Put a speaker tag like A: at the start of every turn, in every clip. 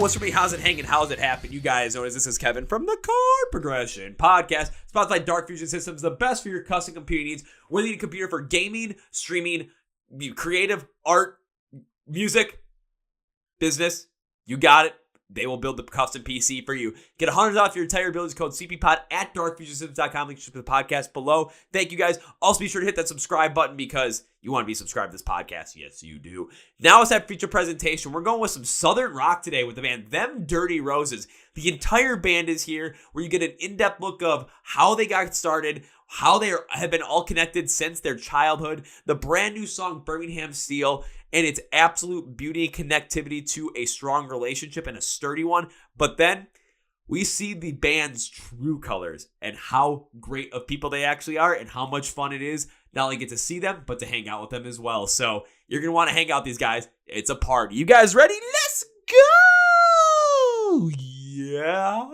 A: what's for me? How's it hanging? How's it happen? You guys know this is Kevin from the Chord Progression Podcast, sponsored by Dark Fusion Systems, the best for your custom computing needs. Whether you need a computer for gaming, streaming, creative, art, music, business, you got it. They will build the custom PC for you. Get $100 off your entire bill. Use code CPPOD at darkfusionsystems.com. Link to the podcast below. Thank you guys. Also, be sure to hit that subscribe button because you want to be subscribed to this podcast. Yes, you do. Now it's that feature presentation. We're going with some Southern rock today with the band Them Dirty Roses. The entire band is here where you get an in-depth look of how they got started, how they have been all connected since their childhood, the brand new song Birmingham Steel, and its absolute beauty and connectivity to a strong relationship and a sturdy one. But then we see the band's true colors and how great of people they actually are and how much fun it is not only get to see them, but to hang out with them as well. So you're going to want to hang out with these guys. It's a party. You guys ready? Let's go! Yeah.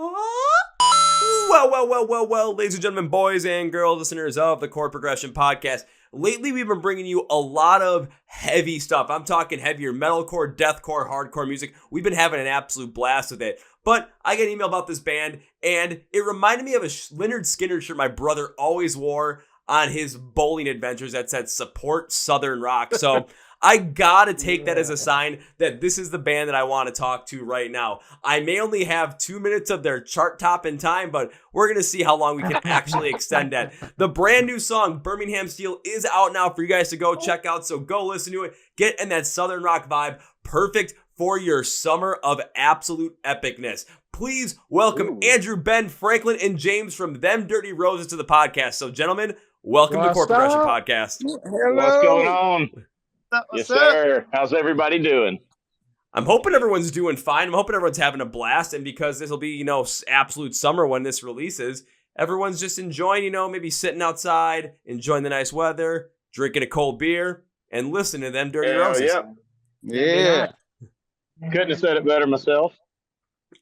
A: Well, ladies and gentlemen, boys and girls, listeners of the Chord Progression Podcast. Lately, we've been bringing you a lot of heavy stuff. I'm talking heavier metalcore, deathcore, hardcore music. We've been having an absolute blast with it. But I got an email about this band, and it reminded me of a Lynyrd Skynyrd shirt my brother always wore on his bowling adventures that said, "Support Southern Rock." So I gotta take that as a sign that this is the band that I want to talk to right now. I may only have 2 minutes of their chart top in time, but we're going to see how long we can actually extend that. The brand new song, Birmingham Steel, is out now for you guys to go check out, so go listen to it. Get in that Southern rock vibe. Perfect for your summer of absolute epicness. Please welcome Andrew, Ben, Franklin, and James from Them Dirty Roses to the podcast. So, gentlemen, welcome to Chord Progression Podcast.
B: Hello. What's going on? Yes, sir. How's everybody doing?
A: I'm hoping everyone's doing fine. I'm hoping everyone's having a blast. And because this will be, absolute summer when this releases, everyone's just enjoying, maybe sitting outside, enjoying the nice weather, drinking a cold beer, and listening to Them Dirty Roses.
B: Yeah. Couldn't have said it better myself.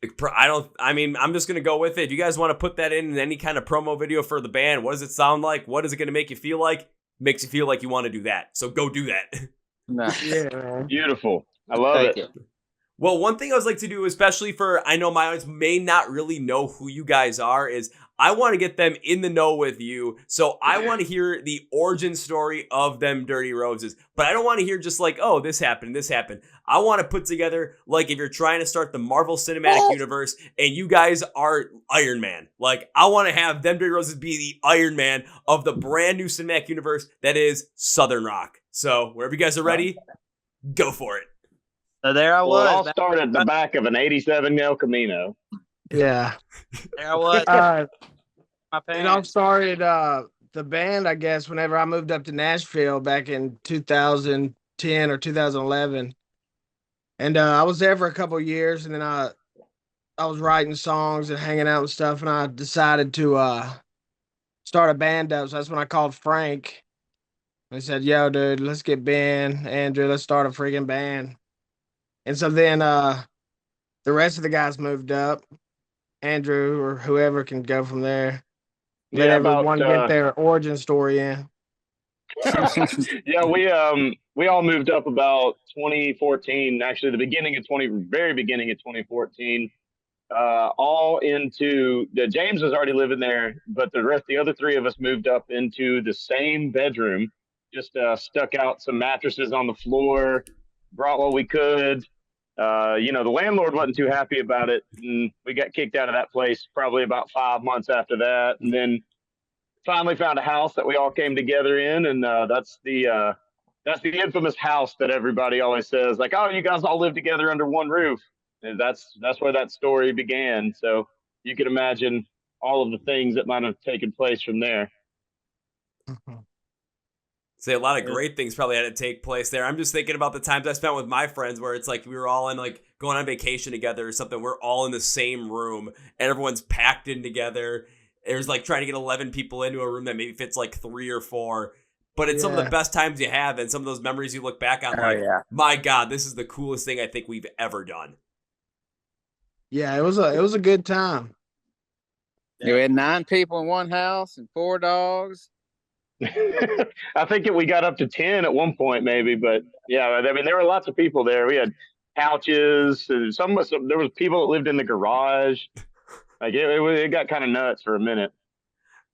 A: I'm just going to go with it. You guys want to put that in any kind of promo video for the band? What does it sound like? What is it going to make you feel like? Makes you feel like you want to do that. So go do that.
B: Nice. Yeah. Beautiful. I love it.
A: Well, one thing I would like to do, especially I know my audience may not really know who you guys are, is I want to get them in the know with you. So I want to hear the origin story of Them Dirty Roses. But I don't want to hear just like, oh, this happened. I want to put together, like, if you're trying to start the Marvel Cinematic Universe and you guys are Iron Man. Like, I want to have Them Dirty Roses be the Iron Man of the brand new cinematic universe that is Southern rock. So wherever you guys are ready, go for it.
C: So there I was.
B: Well, I'll start at the back of an 87 El Camino.
D: Yeah.
C: There I was.
D: And I started the band, I guess, whenever I moved up to Nashville back in 2010 or 2011. And I was there for a couple of years, and then I was writing songs and hanging out and stuff, and I decided to start a band up. So that's when I called Frank. I said, "Yo, dude, let's get Ben, Andrew, let's start a freaking band." And so then the rest of the guys moved up. Andrew or whoever can go from there. Let everyone get their origin story in.
B: Yeah, we all moved up about 2014. Actually, very beginning of 2014. All into James was already living there, but the other three of us moved up into the same bedroom. Just stuck out some mattresses on the floor, brought what we could. The landlord wasn't too happy about it, and we got kicked out of that place probably about 5 months after that. And then finally found a house that we all came together in, and that's the infamous house that everybody always says, like, "Oh, you guys all live together under one roof." And that's where that story began. So you can imagine all of the things that might have taken place from there.
A: Say a lot of great things probably had to take place there. I'm just thinking about the times I spent with my friends where it's like we were all in like going on vacation together or something. We're all in the same room and everyone's packed in together. There's like trying to get 11 people into a room that maybe fits like 3 or 4. But it's some of the best times you have and some of those memories you look back on my God, this is the coolest thing I think we've ever done.
D: Yeah, it was a good time.
C: We had 9 people in one house and 4 dogs.
B: I think we got up to 10 at one point, maybe. But yeah, I mean, there were lots of people there. We had couches. And there was people that lived in the garage. Like it got kind of nuts for a minute.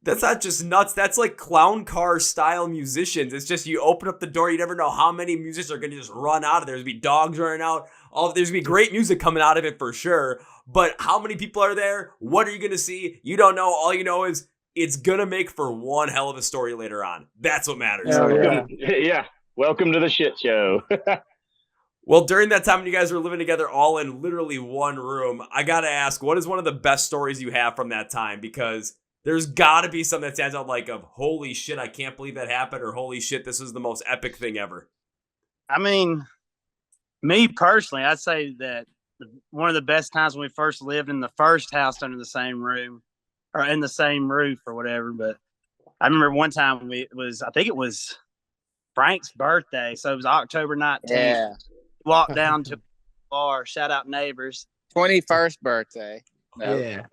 A: That's not just nuts. That's like clown car style musicians. It's just you open up the door, you never know how many musicians are going to just run out of there. There's going to be dogs running out. There's going to be great music coming out of it for sure. But how many people are there? What are you going to see? You don't know. All you know is it's going to make for one hell of a story later on. That's what matters.
B: Yeah. Welcome to the shit show.
A: Well, during that time when you guys were living together all in literally one room, I got to ask, what is one of the best stories you have from that time? Because there's got to be something that stands out like of, holy shit, I can't believe that happened, or holy shit, this is the most epic thing ever.
E: I mean, me personally, I'd say that one of the best times when we first lived in the first house under the same room or in the same roof or whatever. But I remember one time I think it was Frank's birthday. So it was October 19th.
C: Yeah.
E: Walked down to a bar, shout out neighbors.
C: 21st birthday.
D: No. Yeah.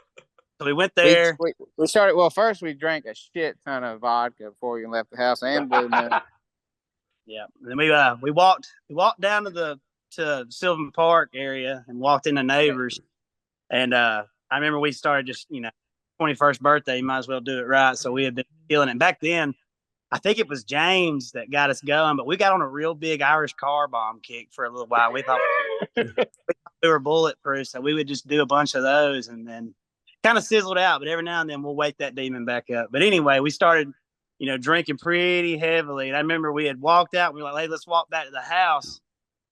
E: So we went there.
C: We started, first we drank a shit ton of vodka before we left the house and Blue Moon.
E: Yeah. And then we walked down to Sylvan Park area and walked into neighbors. And I remember we started just, 21st birthday, you might as well do it right. So we had been killing it. And back then, I think it was James that got us going, but we got on a real big Irish car bomb kick for a little while. We thought we were bulletproof, so we would just do a bunch of those and then kind of sizzled out. But every now and then we'll wake that demon back up. But anyway, we started, drinking pretty heavily. And I remember we had walked out. We were like, hey, let's walk back to the house.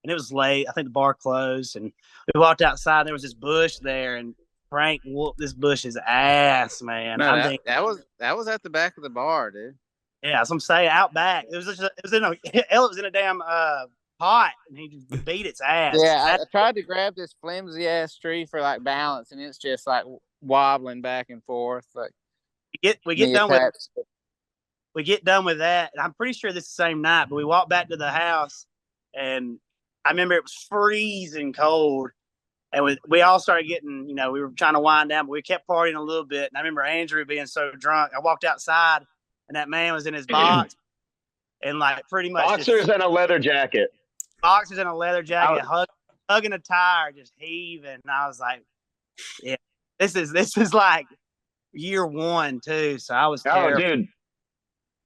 E: And it was late. I think the bar closed. And we walked outside. There was this bush there, and Frank whooped this bush's ass, man.
C: No, that was at the back of the bar, dude.
E: Yeah, as I'm saying, out back. It was in a damn pot, and he just beat its ass.
C: Yeah, I tried to grab this flimsy ass tree for like balance, and it's just like wobbling back and forth. Like
E: we get done with that. And I'm pretty sure this is the same night, but we walked back to the house, and I remember it was freezing cold, and we all started getting, we were trying to wind down, but we kept partying a little bit. And I remember Andrew being so drunk. I walked outside. And that man was in his box and like pretty much
B: boxers and a leather jacket.
E: Boxers and a leather jacket, hugging a tire, just heaving. And I was like, yeah, this is like year one too. So I was terrified.
B: Dude.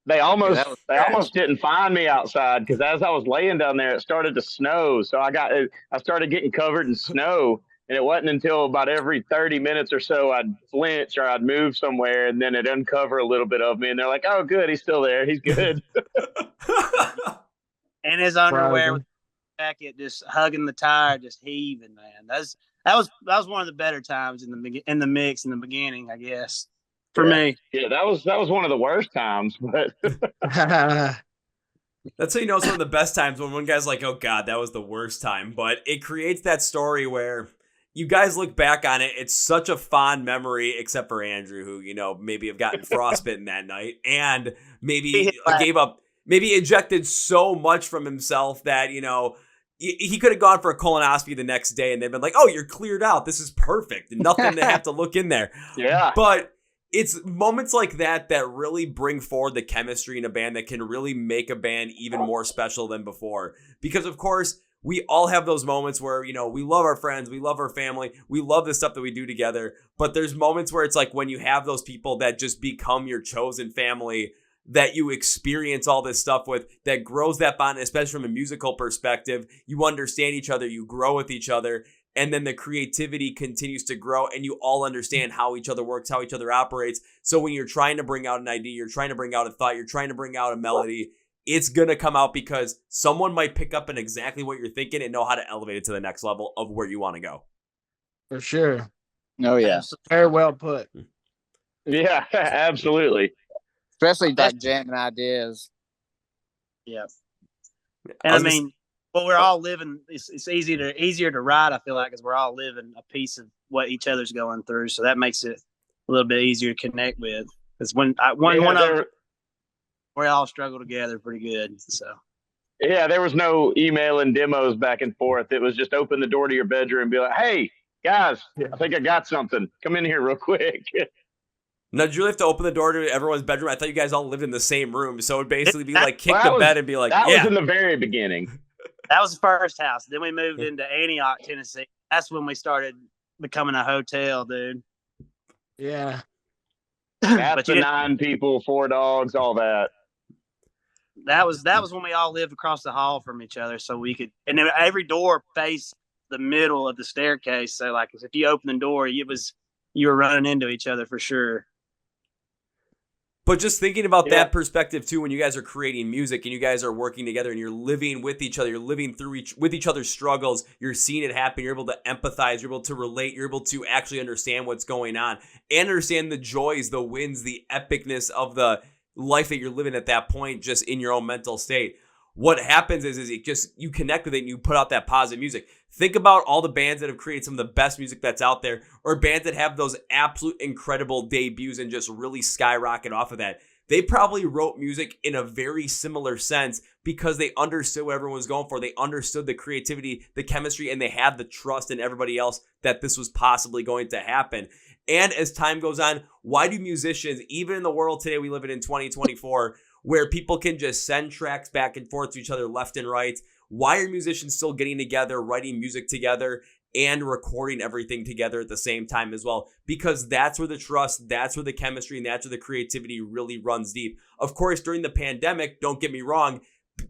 B: They almost didn't find me outside because as I was laying down there, it started to snow. So I started getting covered in snow. And it wasn't until about every 30 minutes or so I'd flinch or I'd move somewhere, and then it'd uncover a little bit of me. And they're like, oh, good, he's still there. He's good.
E: And his underwear with the jacket, just hugging the tire, just heaving, man. That was one of the better times in the mix in the beginning, I guess, for me.
B: Yeah, that was one of the worst times. But
A: that's how you know it's one of the best times, when one guy's like, oh, God, that was the worst time. But it creates that story where you guys look back on it, it's such a fond memory, except for Andrew, who, maybe have gotten frostbitten that night and maybe gave up, maybe ejected so much from himself that, he could have gone for a colonoscopy the next day and they've been like, oh, you're cleared out. This is perfect. Nothing to have to look in there.
B: Yeah.
A: But it's moments like that really bring forward the chemistry in a band that can really make a band even more special than before. Because, of course, we all have those moments where, we love our friends, we love our family, we love the stuff that we do together. But there's moments where it's like when you have those people that just become your chosen family that you experience all this stuff with, that grows that bond, especially from a musical perspective. You understand each other, you grow with each other, and then the creativity continues to grow and you all understand how each other works, how each other operates. So when you're trying to bring out an idea, you're trying to bring out a thought, you're trying to bring out a melody, it's going to come out because someone might pick up on exactly what you're thinking and know how to elevate it to the next level of where you want to go.
D: For sure.
C: Oh, yeah.
D: Very well put.
B: Yeah, absolutely.
C: Especially like jamming ideas.
E: Yeah. And I mean, well, we're all living, it's easier to write, I feel like, because we're all living a piece of what each other's going through. So that makes it a little bit easier to connect with. Because we all struggle together pretty good. So,
B: yeah, there was no email and demos back and forth. It was just open the door to your bedroom and be like, hey, guys, I think I got something. Come in here real quick.
A: Now, did you have to open the door to everyone's bedroom? I thought you guys all lived in the same room. So it would basically be like kick the bed and be like,
B: that was in the very beginning.
E: That was the first house. Then we moved into Antioch, Tennessee. That's when we started becoming a hotel, dude.
D: Yeah.
B: That's the 9 people, 4 dogs, all that.
E: That was when we all lived across the hall from each other, so we could. And then every door faced the middle of the staircase. So, like, if you open the door, you were running into each other for sure.
A: But just thinking about that perspective too, when you guys are creating music and you guys are working together and you're living with each other, you're living through with each other's struggles, you're seeing it happen, you're able to empathize, you're able to relate, you're able to actually understand what's going on and understand the joys, the wins, the epicness of the life that you're living at that point, just in your own mental state. What happens is you connect with it and you put out that positive music. Think about all the bands that have created some of the best music that's out there, or bands that have those absolute incredible debuts and just really skyrocket off of that. They probably wrote music in a very similar sense because they understood what everyone was going for. They understood the creativity, the chemistry, and they had the trust in everybody else that this was possibly going to happen. And as time goes on, why do musicians, even in the world today we live in 2024, where people can just send tracks back and forth to each other left and right, why are musicians still getting together, writing music together, and recording everything together at the same time as well? Because that's where the trust, that's where the chemistry, and that's where the creativity really runs deep. Of course, during the pandemic, don't get me wrong,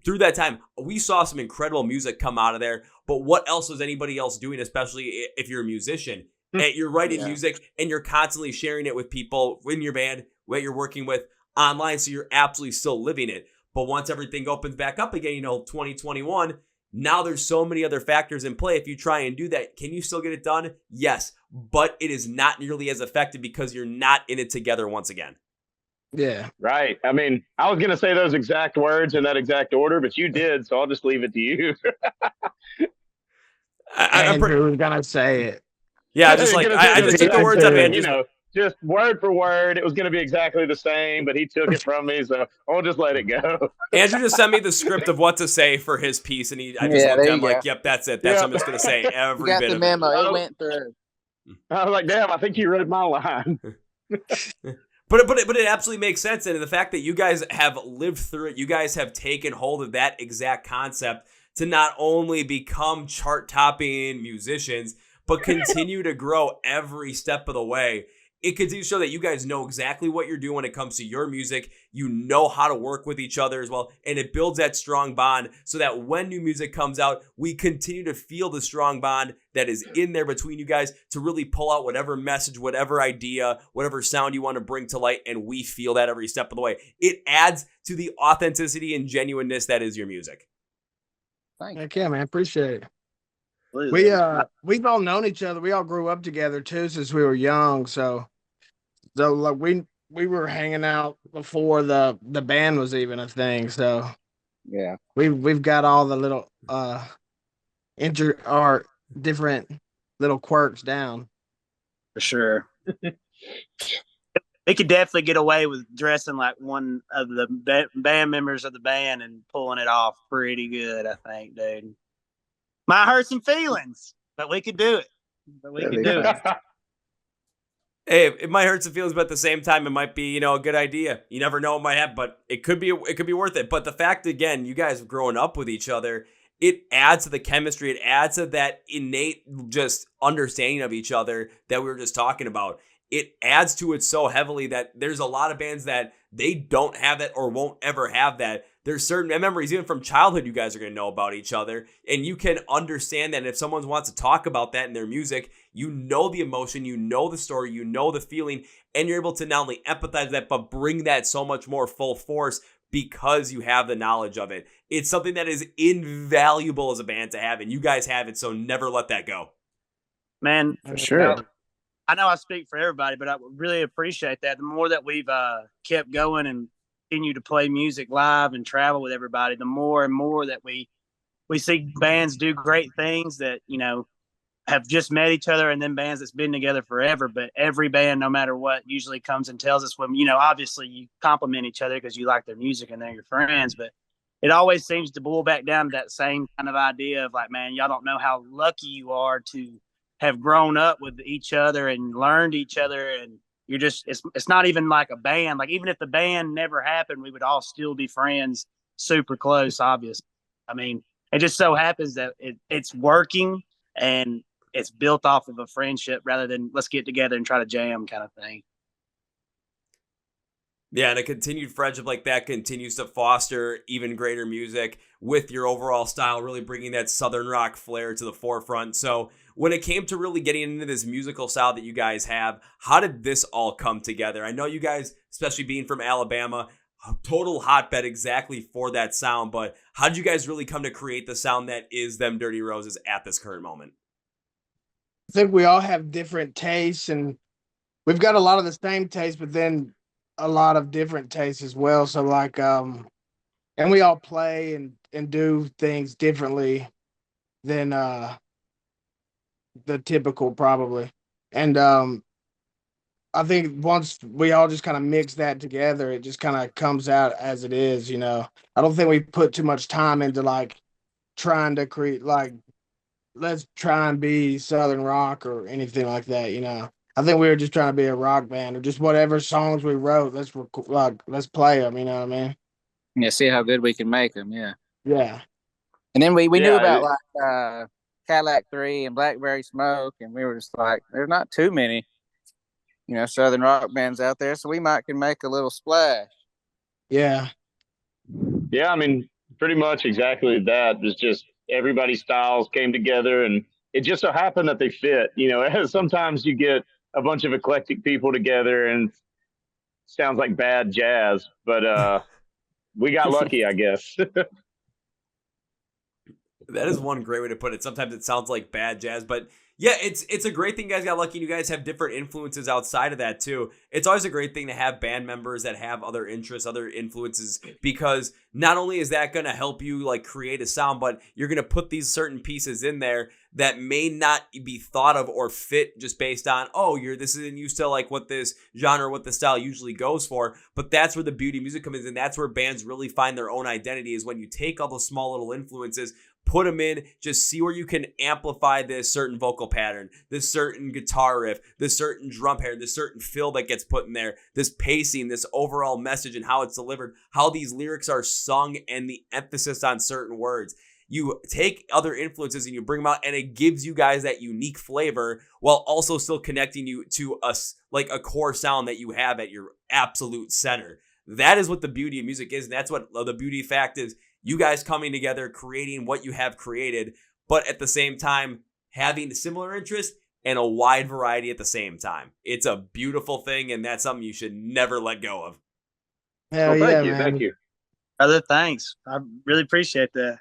A: through that time, we saw some incredible music come out of there, but what else was anybody else doing, especially if you're a musician? You're writing music and you're constantly sharing it with people in your band, what you're working with online, so you're absolutely still living it. But once everything opens back up again, 2021, now there's so many other factors in play. If you try and do that, can you still get it done? Yes, but it is not nearly as effective because you're not in it together once again.
D: Yeah.
B: Right. I mean, I was going to say those exact words in that exact order, but you did, so I'll just leave it to you.
D: Andrew was going to say it.
A: Yeah, I just took the words out of Andrew's.
B: Just word for word, it was going to be exactly the same, but he took it from me, so I'll just let it go.
A: Andrew just sent me the script of what to say for his piece, and I just looked at him like, yep, that's it. That's what I'm just going to say every bit of it.
C: Memo. It went through.
B: I was like, damn, I think you read my line.
A: But it absolutely makes sense, and the fact that you guys have lived through it, you guys have taken hold of that exact concept to not only become chart-topping musicians, but continue to grow every step of the way. It continues to show that you guys know exactly what you're doing when it comes to your music. You know how to work with each other as well. And it builds that strong bond so that when new music comes out, we continue to feel the strong bond that is in there between you guys to really pull out whatever message, whatever idea, whatever sound you want to bring to light. And we feel that every step of the way. It adds to the authenticity and genuineness that is your music.
C: Thank you.
D: Heck yeah, man. Appreciate it. We've all known each other. We all grew up together too since we were young. So like we were hanging out before the band was even a thing. So
C: yeah,
D: we've got all the little different little quirks down.
E: For sure. They could definitely get away with dressing like one of the band members of the band and pulling it off pretty good, I think, dude. Might hurt some feelings, but we could do it.
A: Hey, it might hurt some feelings, but at the same time, it might be, a good idea. You never know what might happen, but it could be worth it. But the fact, again, you guys growing up with each other, it adds to the chemistry. It adds to that innate just understanding of each other that we were just talking about. It adds to it so heavily that there's a lot of bands that they don't have that or won't ever have that. There's certain memories, even from childhood, you guys are going to know about each other. And you can understand that. And if someone wants to talk about that in their music, you know the emotion, you know the story, you know the feeling, and you're able to not only empathize with that, but bring that so much more full force because you have the knowledge of it. It's something that is invaluable as a band to have, and you guys have it, so never let that go.
E: Man,
C: for sure.
E: I know I speak for everybody, but I really appreciate that. The more that we've kept going and continue to play music live and travel with everybody, the more and more that we see bands do great things that, have just met each other, and then bands that's been together forever. But every band, no matter what, usually comes and tells us when, obviously you compliment each other because you like their music and they're your friends, but it always seems to boil back down to that same kind of idea of like, man, y'all don't know how lucky you are to have grown up with each other and learned each other. And you're just, it's not even like a band. Like, even if the band never happened, we would all still be friends, super close, obviously. I mean, it just so happens that it's working and it's built off of a friendship rather than let's get together and try to jam kind of thing.
A: Yeah, and a continued friendship like that continues to foster even greater music with your overall style, really bringing that Southern rock flair to the forefront. So when it came to really getting into this musical style that you guys have, how did this all come together? I know you guys, especially being from Alabama, a total hotbed exactly for that sound, but how did you guys really come to create the sound that is Them Dirty Roses at this current moment?
D: I think we all have different tastes, and we've got a lot of the same tastes, but then a lot of different tastes as well. So like, and we all play and do things differently than the typical probably. And I think once we all just kind of mix that together, it just kind of comes out as it is, you know. I don't think we put too much time into like trying to create like, let's try and be Southern rock or anything like that, you know. I think we were just trying to be a rock band, or just whatever songs we wrote, let's play them, you know what I mean?
C: Yeah, see how good we can make them. Yeah.
D: Yeah.
C: And then we knew about like Cadillac 3 and Blackberry Smoke, and we were just like, there's not too many, you know, Southern rock bands out there, so we might can make a little splash.
D: Yeah.
B: Yeah, I mean, pretty much exactly that. It's just everybody's styles came together, and it just so happened that they fit. You know, sometimes you get a bunch of eclectic people together and it sounds like bad jazz, but we got lucky, I guess.
A: That is one great way to put it. Sometimes it sounds like bad jazz, but yeah, it's a great thing you guys got lucky, and you guys have different influences outside of that too. It's always a great thing to have band members that have other interests, other influences, because not only is that going to help you like create a sound, but you're going to put these certain pieces in there that may not be thought of or fit just based on, oh, this isn't used to like what this genre, what the style usually goes for. But that's where the beauty of music comes in. That's where bands really find their own identity, is when you take all those small little influences, put them in, just see where you can amplify this certain vocal pattern, this certain guitar riff, this certain drum pattern, this certain fill that gets put in there, this pacing, this overall message and how it's delivered, how these lyrics are sung, and the emphasis on certain words. You take other influences and you bring them out, and it gives you guys that unique flavor while also still connecting you to us like a core sound that you have at your absolute center. That is what the beauty of music is, and that's what the beauty fact is. You guys coming together, creating what you have created, but at the same time, having similar interests and a wide variety at the same time. It's a beautiful thing, and that's something you should never let go of.
D: Hell
B: well,
D: yeah, man.
B: Thank you.
E: Other thanks. I really appreciate that.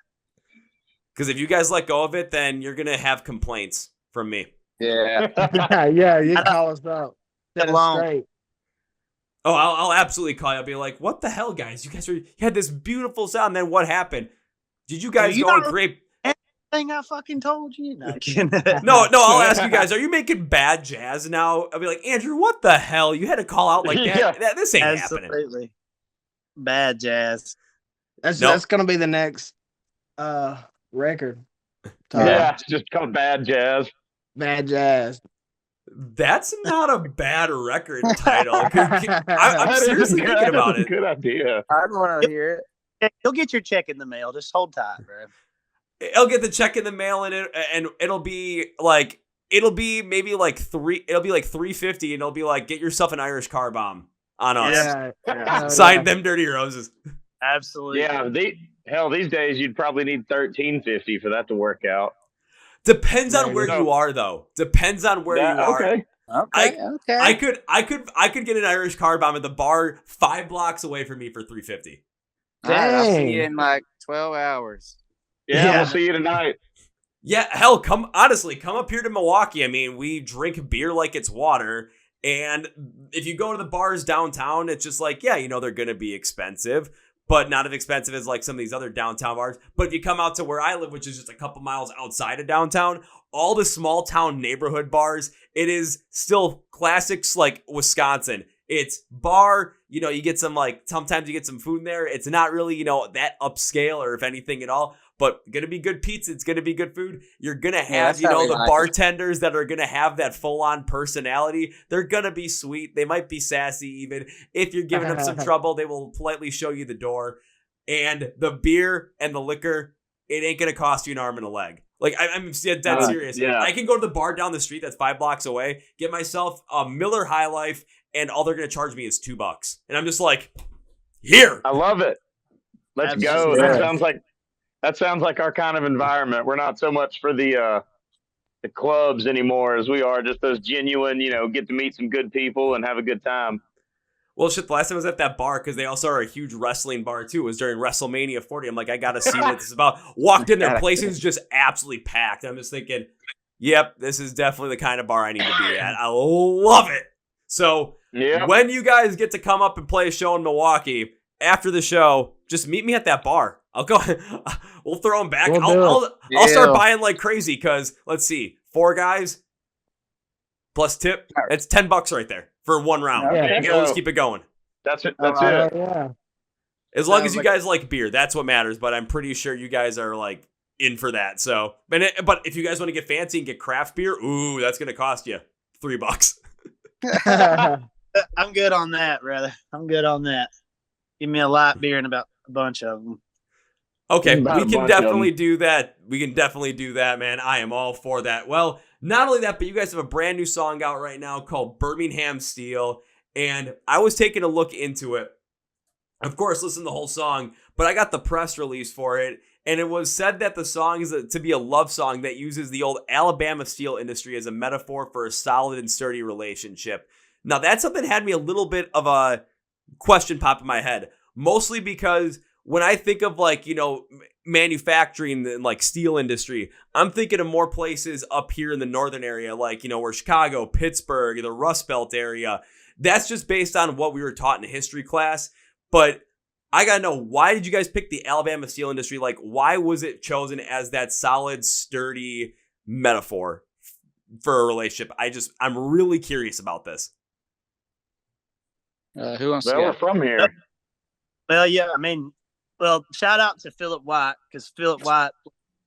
A: Because if you guys let go of it, then you're going to have complaints from me.
C: Yeah.
D: Yeah, you can call us out. Set us straight.
A: Oh, I'll absolutely call you. I'll be like, what the hell, guys? You had this beautiful sound, and then what happened? Did you guys go on great...
E: Everything I fucking told you? No,
A: I'll ask you guys, are you making bad jazz now? I'll be like, Andrew, what the hell? You had to call out like that?
B: Yeah.
A: This ain't
E: Absolutely.
A: happening.
E: Bad jazz.
D: That's going to be the next record.
B: Yeah, it's just called Bad Jazz.
D: Bad Jazz.
A: That's not a bad record title. I'm seriously thinking about it.
B: Good idea.
C: I want to hear it.
E: You'll get your check in the mail. Just hold tight, bro.
A: I'll get the check in the mail, and it'll be maybe like $350, and it'll be like, get yourself an Irish car bomb on us.
D: Yeah.
A: Sign Them Dirty Roses.
E: Absolutely.
B: Yeah, these days you'd probably need $13.50 for that to work out.
A: Depends on where you are, though. Depends on where you are.
B: Okay.
C: Okay.
A: I could get an Irish car bomb at the bar 5 blocks away from me for $3.50.
C: All right, I'll see you in like 12 hours.
B: Yeah, we'll see you tonight.
A: Yeah, hell, come up here to Milwaukee. I mean, we drink beer like it's water. And if you go to the bars downtown, it's just like, yeah, they're going to be expensive, but not as expensive as like some of these other downtown bars. But if you come out to where I live, which is just a couple miles outside of downtown, all the small town neighborhood bars, it is still classics like Wisconsin. It's bar, you get some sometimes you get some food in there. It's not really, that upscale or if anything at all, but gonna be good pizza. It's gonna be good food. You're gonna have, the bartenders that are gonna have that full on personality. They're gonna be sweet. They might be sassy even. If you're giving them some trouble, they will politely show you the door. And the beer and the liquor, it ain't gonna cost you an arm and a leg. Like I'm dead serious.
B: Yeah.
A: I can go to the bar down the street that's 5 blocks away, get myself a Miller High Life, and all they're gonna charge me is $2. And I'm just like, here.
B: I love it. Let's go. That sounds like our kind of environment. We're not so much for the clubs anymore as we are just those genuine, get to meet some good people and have a good time.
A: Well, shit, the last time I was at that bar, because they also are a huge wrestling bar, too. It was during WrestleMania 40. I'm like, I got to see what this is about. Walked in there, place is just absolutely packed. I'm just thinking, yep, this is definitely the kind of bar I need to be at. I love it. So when you guys get to come up and play a show in Milwaukee, after the show, just meet me at that bar. I'll go. We'll throw them back. I'll start buying like crazy because, let's see, 4 guys plus tip. It's $10 right there for one round. Let's keep it going.
B: That's it.
D: Yeah.
A: As long as you guys like beer, that's what matters. But I'm pretty sure you guys are like in for that. So, but if you guys want to get fancy and get craft beer, ooh, that's gonna cost you $3.
E: I'm good on that, brother. I'm good on that. Give me a light beer and about a bunch of them.
A: Okay, we can definitely do that. We can definitely do that, man. I am all for that. Well, not only that, but you guys have a brand new song out right now called Birmingham Steel. And I was taking a look into it. Of course, listen to the whole song, but I got the press release for it. And it was said that the song is to be a love song that uses the old Alabama steel industry as a metaphor for a solid and sturdy relationship. Now, that's something that had me a little bit of a question pop in my head. Mostly because when I think of manufacturing and like steel industry, I'm thinking of more places up here in the northern area, like, where Chicago, Pittsburgh, the Rust Belt area. That's just based on what we were taught in a history class. But I got to know, why did you guys pick the Alabama steel industry? Like, why was it chosen as that solid, sturdy metaphor for a relationship? I'm really curious about this.
C: Who wants to go?
B: We're from here.
E: Well, yeah, shout out to Philip White, because Philip White,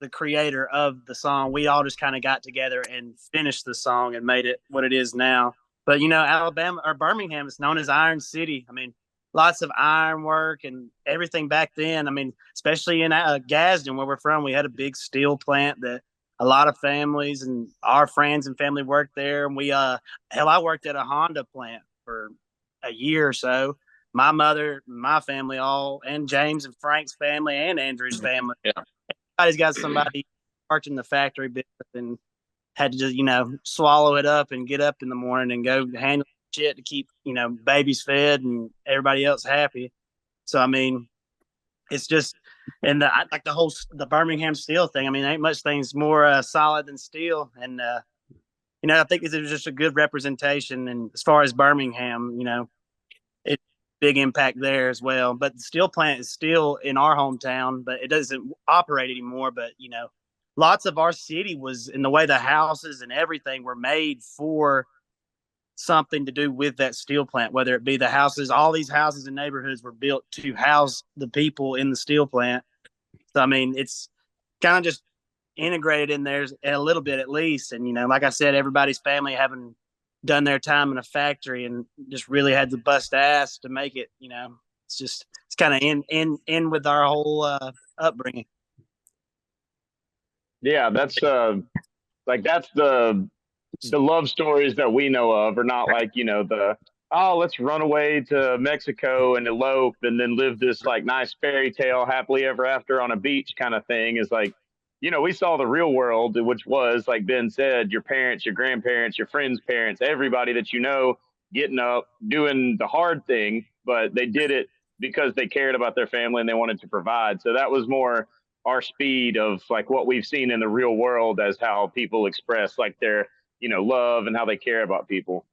E: the creator of the song, we all just kind of got together and finished the song and made it what it is now. But, Alabama or Birmingham is known as Iron City. Lots of iron work and everything back then. Especially in Gadsden, where we're from, we had a big steel plant that a lot of families and our friends and family worked there. And I worked at a Honda plant for a year or so. My mother, my family, and James and Frank's family and Andrew's family. Yeah. Everybody's got somebody worked in the factory business and had to just, swallow it up and get up in the morning and go handle shit to keep, babies fed and everybody else happy. So, it's just, and the Birmingham Steel thing. Ain't much things more solid than steel. And, I think it was just a good representation. And as far as Birmingham, it's big impact there as well. But the steel plant is still in our hometown, but it doesn't operate anymore. But, lots of our city was in the way the houses and everything were made for something to do with that steel plant, whether it be the houses. All these houses and neighborhoods were built to house the people in the steel plant. So, it's kind of just integrated in there a little bit at least. And, like I said, everybody's family having done their time in a factory and just really had to bust ass to make it, it's kind of in with our whole upbringing.
B: Yeah, that's that's the love stories that we know of, are not like, let's run away to Mexico and elope and then live this like nice fairy tale happily ever after on a beach kind of thing. Is like, we saw the real world, which was, like Ben said, your parents, your grandparents, your friends' parents, everybody that getting up, doing the hard thing, but they did it because they cared about their family and they wanted to provide. So that was more our speed of like what we've seen in the real world as how people express like their, love and how they care about people.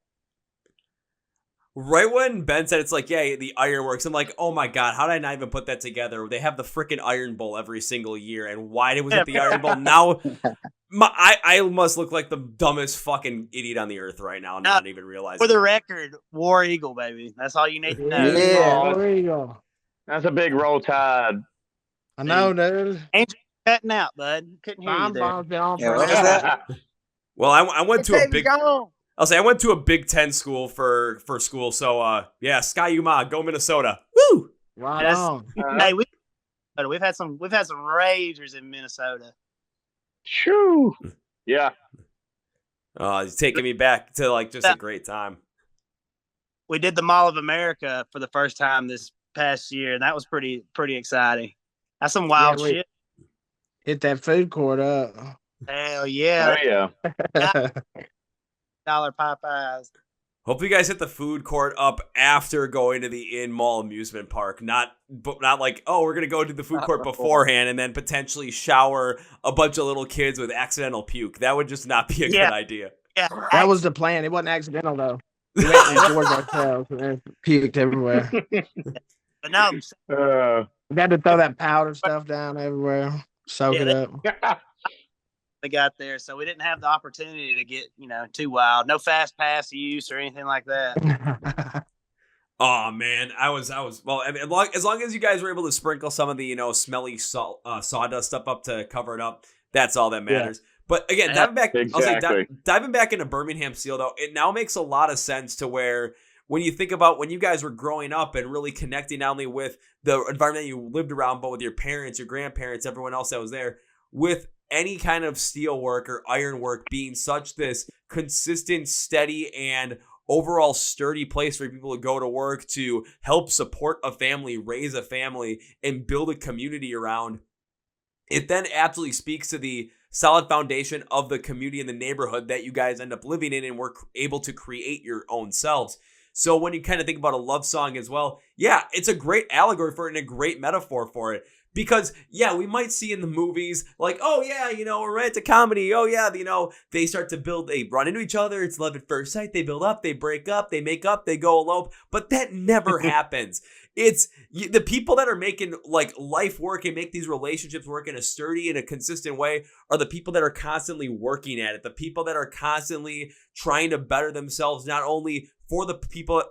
A: Right when Ben said it's like, yeah, the ironworks, I'm like, oh my God, how did I not even put that together? They have the freaking Iron Bowl every single year. And why was it the Iron Bowl? Now, I must look like the dumbest fucking idiot on the earth right now, not even realizing.
E: For the record, War Eagle, baby. That's all you need to know.
D: Yeah, War Eagle.
B: That's a big roll tide.
D: I know, dude.
E: Ain't cutting out, bud. Couldn't hear you there.
C: What is that?
A: Well, I went to a big... I'll say I went to a Big Ten school for school. So, Sky Uma, go Minnesota. Woo!
D: Right on.
E: Hey, We've had some ragers in Minnesota.
B: Shoo. Yeah.
A: Oh, it's taking me back to like just a great time.
E: We did the Mall of America for the first time this past year, and that was pretty exciting. That's some wild shit.
D: Hit that food court up.
E: Hell yeah.
B: Oh yeah.
E: $1 Popeyes.
A: Hope you guys hit the food court up after going to the in-mall amusement park. Not like, oh, we're going to go to the food court beforehand and then potentially shower a bunch of little kids with accidental puke. That would just not be a good idea.
E: Yeah.
D: That was the plan. It wasn't accidental, though. We went and enjoyed ourselves and puked everywhere.
E: But no.
D: We had to throw that powder stuff down everywhere. Soak it up.
E: They got there, so we didn't have the opportunity to get too wild. No fast pass use or anything like that.
A: Oh man, I was well. I mean, as long as you guys were able to sprinkle some of the smelly sawdust stuff up to cover it up, that's all that matters. Yeah. But again, diving back,
B: exactly.
A: I'll say diving back into Birmingham Steel though, it now makes a lot of sense to where when you think about when you guys were growing up and really connecting not only with the environment you lived around, but with your parents, your grandparents, everyone else that was there, with any kind of steel work or iron work being such this consistent, steady, and overall sturdy place for people to go to work to help support a family, raise a family, and build a community around. It then absolutely speaks to the solid foundation of the community and the neighborhood that you guys end up living in and were able to create your own selves. So when you kind of think about a love song as well, yeah, it's a great allegory for it and a great metaphor for it. Because, yeah, we might see in the movies, like, oh, yeah, we're right at the comedy. Oh, yeah, they start to build, they run into each other. It's love at first sight. They build up, they break up, they make up, they go elope. But that never happens. It's the people that are making, like, life work and make these relationships work in a sturdy and a consistent way are the people that are constantly working at it. The people that are constantly trying to better themselves, not only for the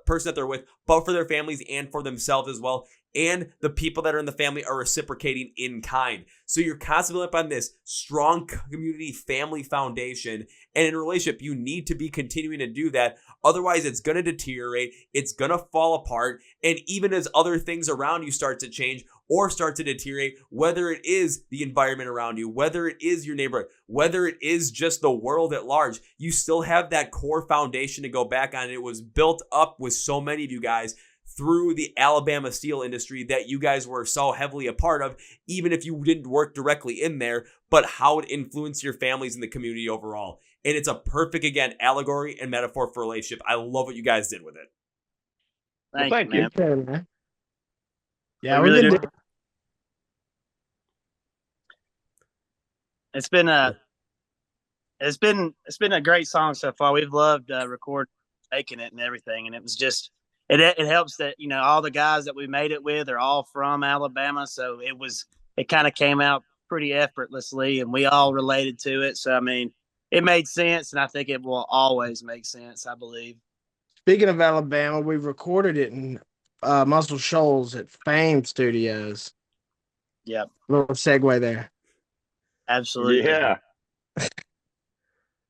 A: person that they're with, but for their families and for themselves as well. And the people that are in the family are reciprocating in kind. So you're constantly up on this strong community family foundation. And in a relationship, you need to be continuing to do that. Otherwise, it's going to deteriorate. It's going to fall apart. And even as other things around you start to change or start to deteriorate, whether it is the environment around you, whether it is your neighborhood, whether it is just the world at large, you still have that core foundation to go back on. It was built up with so many of you guys through the Alabama steel industry that you guys were so heavily a part of, even if you didn't work directly in there, but how it influenced your families and the community overall. And it's a perfect, again, allegory and metaphor for a relationship. I love what you guys did with it.
E: Thank you, man.
D: Yeah, we really did.
E: It's been a great song so far. We've loved recording, making it, and everything. And it was just. It helps that, all the guys that we made it with are all from Alabama. So it kind of came out pretty effortlessly and we all related to it. So, I mean, it made sense and I think it will always make sense, I believe.
D: Speaking of Alabama, we recorded it in Muscle Shoals at Fame Studios.
E: Yep.
D: Little segue there.
E: Absolutely.
B: Yeah.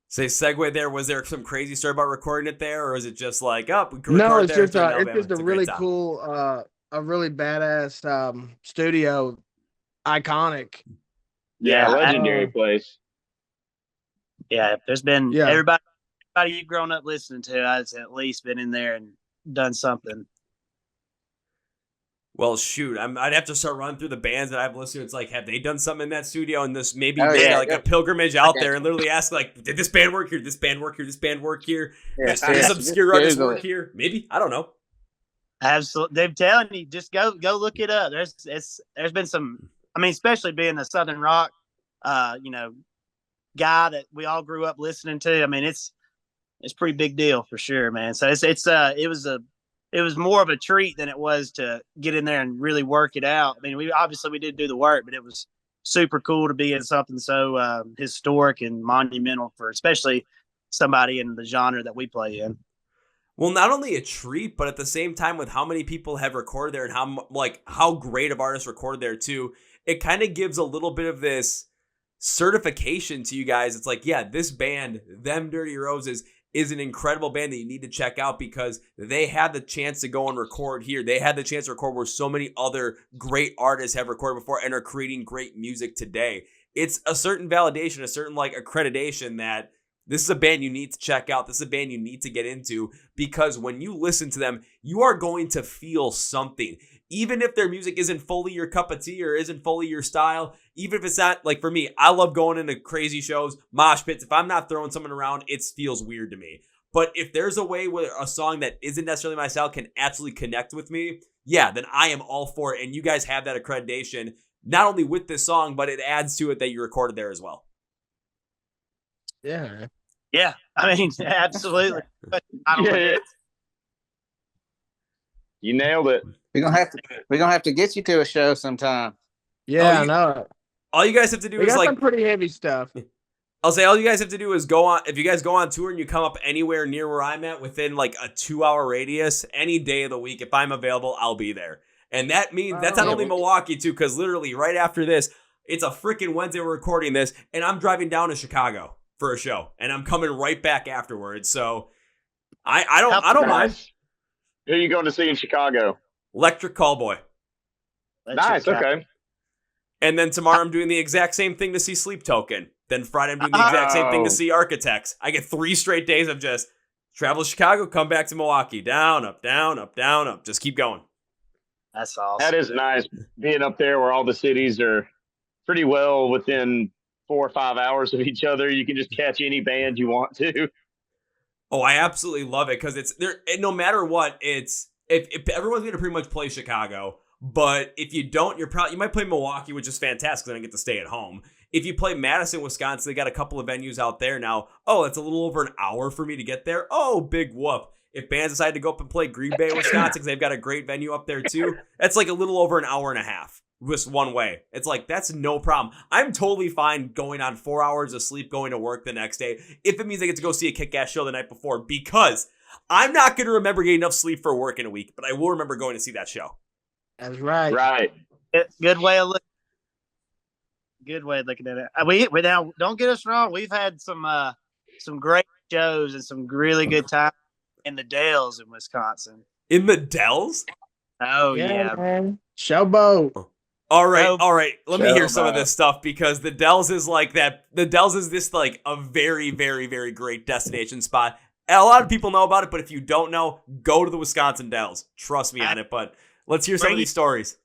A: Say segue there. Was there some crazy story about recording it there, or is it just like, oh, we could
D: no?
A: It's
D: just
A: it's
D: a really cool, a really badass studio, iconic.
B: Yeah, legendary place.
E: Yeah, there's been everybody you've grown up listening to has at least been in there and done something.
A: Well, shoot, I'd have to start running through the bands that I've listened to. It's like, have they done something in that studio? And this maybe a pilgrimage out there and literally ask, like, did this band work here? This band work here? This band work here? This obscure artist work here? Maybe, I don't know.
E: Absolutely, they're telling you, just go look it up. There's been some. I mean, especially being a Southern rock, guy that we all grew up listening to. I mean, it's pretty big deal for sure, man. So it was more of a treat than it was to get in there and really work it out. I mean, we did do the work, but it was super cool to be in something so historic and monumental for especially somebody in the genre that we play in.
A: Well, not only a treat, but at the same time with how many people have recorded there and how great of artists recorded there too, it kind of gives a little bit of this certification to you guys. It's like, yeah, this band, Them Dirty Roses, is an incredible band that you need to check out because they had the chance to go and record here. They had the chance to record where so many other great artists have recorded before and are creating great music today. It's a certain validation, a certain like accreditation that this is a band you need to check out. This is a band you need to get into because when you listen to them, you are going to feel something. Even if their music isn't fully your cup of tea or isn't fully your style, even if it's not, like for me, I love going into crazy shows, mosh pits. If I'm not throwing someone around, it feels weird to me. But if there's a way where a song that isn't necessarily my style can absolutely connect with me, yeah, then I am all for it. And you guys have that accreditation, not only with this song, but it adds to it that you recorded there as well.
D: Yeah.
E: Yeah. I mean, absolutely. I don't know.
B: You nailed it.
C: We're gonna have to get you to a show sometime.
D: Yeah, I know.
A: All you guys have to do
D: We
A: is
D: got
A: like
D: some pretty heavy stuff.
A: I'll say all you guys have to do is go on. If you guys go on tour and you come up anywhere near where I'm at within like a 2-hour radius, any day of the week, if I'm available, I'll be there. And that means that's not only Milwaukee too, because literally right after this, it's a freaking Wednesday we're recording this, and I'm driving down to Chicago for a show, and I'm coming right back afterwards. So I don't mind.
B: Who are you going to see in Chicago?
A: Electric Callboy.
B: Nice. Okay.
A: And then tomorrow I'm doing the exact same thing to see Sleep Token. Then Friday I'm doing the exact same thing to see Architects. I get 3 straight days of just travel to Chicago, come back to Milwaukee, down, up, down, up, down, up. Just keep going.
E: That's awesome.
B: That is nice, being up there where all the cities are pretty well within 4 or 5 hours of each other. You can just catch any band you want to.
A: Oh, I absolutely love it because it's there. No matter what, it's if everyone's going to pretty much play Chicago, but if you don't, you might play Milwaukee, which is fantastic. Then I get to stay at home. If you play Madison, Wisconsin, they got a couple of venues out there now. Oh, it's a little over an hour for me to get there. Oh, big whoop. If bands decide to go up and play Green Bay, Wisconsin, because they've got a great venue up there too, that's like a little over an hour and a half just one way. It's like, that's no problem. I'm totally fine going on 4 hours of sleep, going to work the next day, if it means I get to go see a kick-ass show the night before, because I'm not going to remember getting enough sleep for work in a week, but I will remember going to see that show.
D: That's right.
B: Right.
E: Good way of looking. Good way of looking at it. We now, don't get us wrong. We've had some great shows and some really good times in the Dells in Wisconsin.
A: In the Dells?
E: Oh yeah.
D: Man. Showboat.
A: All right. Let me hear some of this stuff because the Dells is like that. The Dells is this like a very, very, very great destination spot. And a lot of people know about it, but if you don't know, go to the Wisconsin Dells. Trust me on it. But let's hear some of these stories.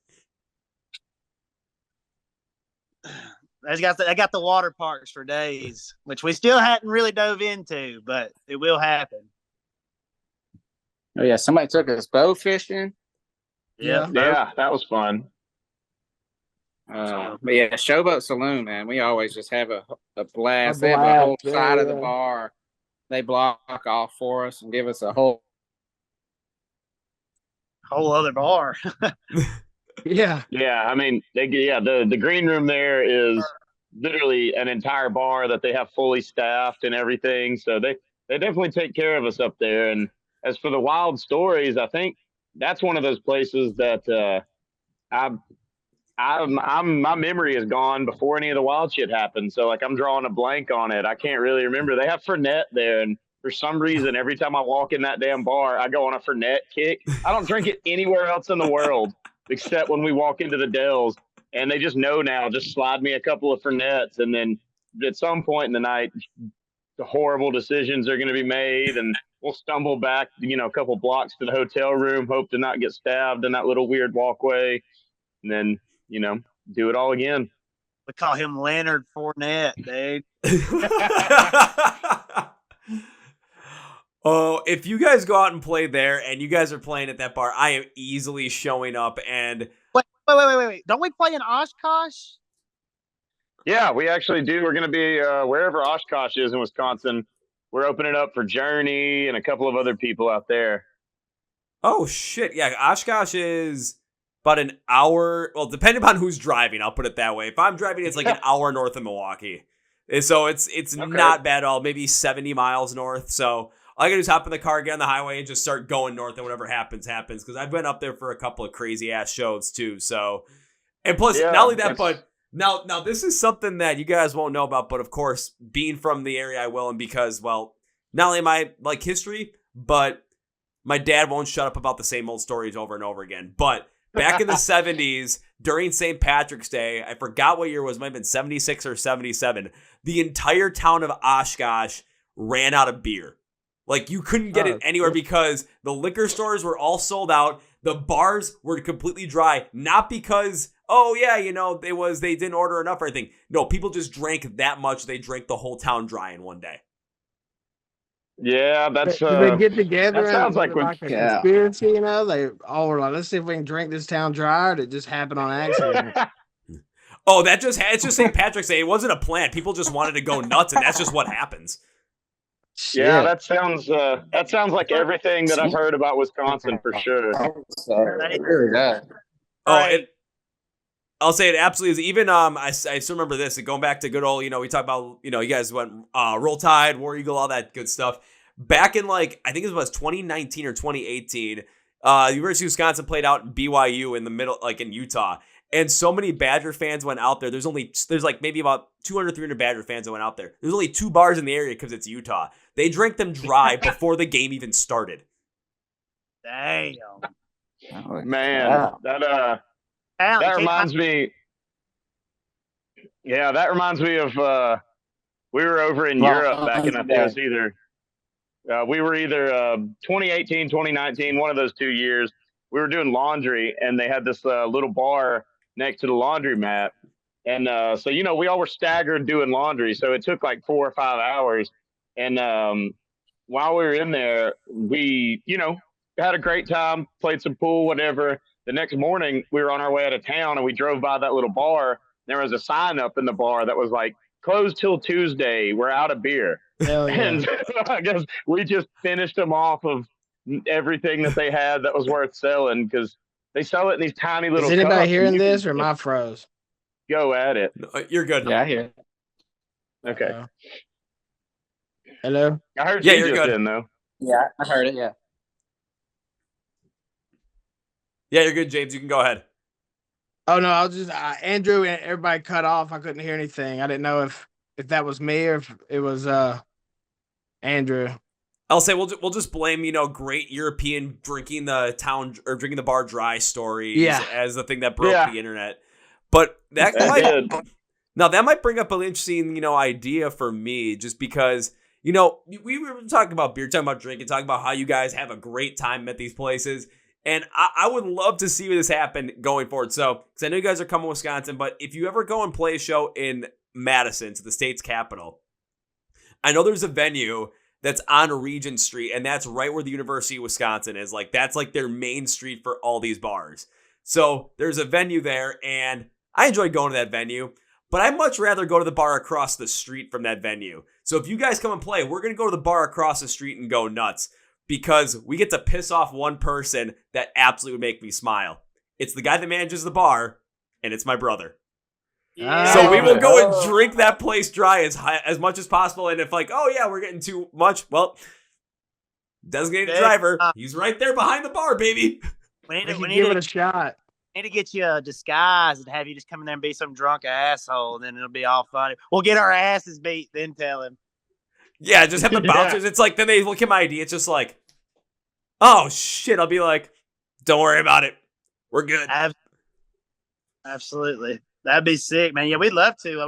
E: I got the water parks for days, which we still hadn't really dove into, but it will happen.
C: Oh yeah, somebody took us bow fishing.
B: Yeah, that was fun.
C: But yeah, Showboat Saloon, man, we always just have a blast. They have a whole side of the bar. They block off for us and give us a whole
E: other bar.
D: Yeah.
B: Yeah, I mean, the green room there is literally an entire bar that they have fully staffed and everything. So they definitely take care of us up there. And as for the wild stories, I think that's one of those places that my memory is gone before any of the wild shit happened. So like I'm drawing a blank on it. I can't really remember. They have Fernet there, and for some reason, every time I walk in that damn bar, I go on a Fernet kick. I don't drink it anywhere else in the world except when we walk into the Dells, and they just know now. Just slide me a couple of Fernets, and then at some point in the night, the horrible decisions are going to be made, and we'll stumble back, a couple blocks to the hotel room, hope to not get stabbed in that little weird walkway, and then, do it all again.
E: We call him Leonard Fournette, dude.
A: Oh, if you guys go out and play there and you guys are playing at that bar, I am easily showing up and...
E: Wait. Don't we play in Oshkosh?
B: Yeah, we actually do. We're going to be wherever Oshkosh is in Wisconsin. We're opening up for Journey and a couple of other people out there.
A: Oh, shit. Yeah, Oshkosh is about an hour. Well, depending upon who's driving, I'll put it that way. If I'm driving, it's like an hour north of Milwaukee. And so it's okay. Not bad at all. Maybe 70 miles north. So all I got to do is hop in the car, get on the highway, and just start going north, and whatever happens, happens. Because I've been up there for a couple of crazy-ass shows, too. So, and plus, not only that, but now this is something that you guys won't know about, but of course, being from the area, I will, and because, well, not only my like history, but my dad won't shut up about the same old stories over and over again. But back in the 70s, during St. Patrick's Day, I forgot what year it was, might have been 76 or 77, the entire town of Oshkosh ran out of beer. Like, you couldn't get it anywhere because the liquor stores were all sold out. The bars were completely dry, not because, oh yeah, you know, they didn't order enough or anything. No, people just drank that much. They drank the whole town dry in one day.
B: Yeah, that's
D: Did they get together?
B: That sounds like
D: a conspiracy, you know? They all were like, let's see if we can drink this town dry, or did it just happen on accident?
A: Oh, it's just St. Patrick's Day. It wasn't a plan. People just wanted to go nuts, and that's just what happens.
B: Yeah, that sounds like everything that I've heard about Wisconsin for sure.
C: It really does.
A: Oh, I'll say it absolutely is. Even I still remember this. Going back to good old, you know, we talk about, you know, you guys went Roll Tide, War Eagle, all that good stuff. Back in like I think it was 2019 or 2018, the University of Wisconsin played out in BYU in the middle, like in Utah. And so many Badger fans went out there. There's like maybe about 200, 300 Badger fans that went out there. There's only 2 bars in the area because it's Utah. They drank them dry before the game even started.
E: Damn.
B: Man,
C: Wow.
B: that reminds me. Yeah, that reminds me of we were over in Europe back in, I think it was we were either 2018, 2019, one of those 2 years. We were doing laundry, and they had this little bar next to the laundromat. And so, you know, we all were staggered doing laundry. So it took like 4 or 5 hours. And while we were in there, we, you know, had a great time, played some pool, whatever. The next morning, we were on our way out of town, and we drove by that little bar. There was a sign up in the bar that was like, closed till Tuesday. We're out of beer.
D: Hell yeah.
B: And I guess we just finished them off of everything that they had that was worth selling, because they sell it in these tiny little
D: Is anybody
B: cups,
D: hearing
B: and
D: this, or am I froze?
B: go at it.
A: You're good.
C: Yeah, I hear it.
B: Okay.
D: Hello?
B: I heard
A: Yeah,
B: you
A: you're
B: just
A: good.
B: in, though.
C: Yeah, I heard it. Yeah.
A: Yeah, you're good, James. You can go ahead.
D: Oh no, I was just Andrew and everybody cut off. I couldn't hear anything. I didn't know if that was me or if it was Andrew.
A: I'll say we'll just blame, you know, great European drinking the bar dry stories as the thing that broke the internet. But that might bring up an interesting, you know, idea for me, just because, you know, we were talking about beer, talking about drinking, talking about how you guys have a great time at these places. And I would love to see this happen going forward. So, because I know you guys are coming to Wisconsin, but if you ever go and play a show in Madison, to the state's capital, I know there's a venue that's on Regent Street, and that's right where the University of Wisconsin is. Like, that's like their main street for all these bars. So there's a venue there, and I enjoy going to that venue, but I'd much rather go to the bar across the street from that venue. So if you guys come and play, we're going to go to the bar across the street and go nuts, because we get to piss off one person that absolutely would make me smile. It's the guy that manages the bar, and it's my brother.
E: Yeah.
A: So we will go and drink that place dry as much as possible. And if like, oh yeah, we're getting too much, well, designated driver, he's right there behind the bar, baby.
E: We need
D: give it a shot.
E: Need to get you a disguise and have you just come in there and be some drunk asshole, and then it'll be all funny. We'll get our asses beat, then tell him.
A: Yeah, just have the bouncers. It's like, then they look at my ID. It's just like, oh shit. I'll be like, don't worry about it. We're good.
E: Absolutely. That'd be sick, man. Yeah, we'd love to.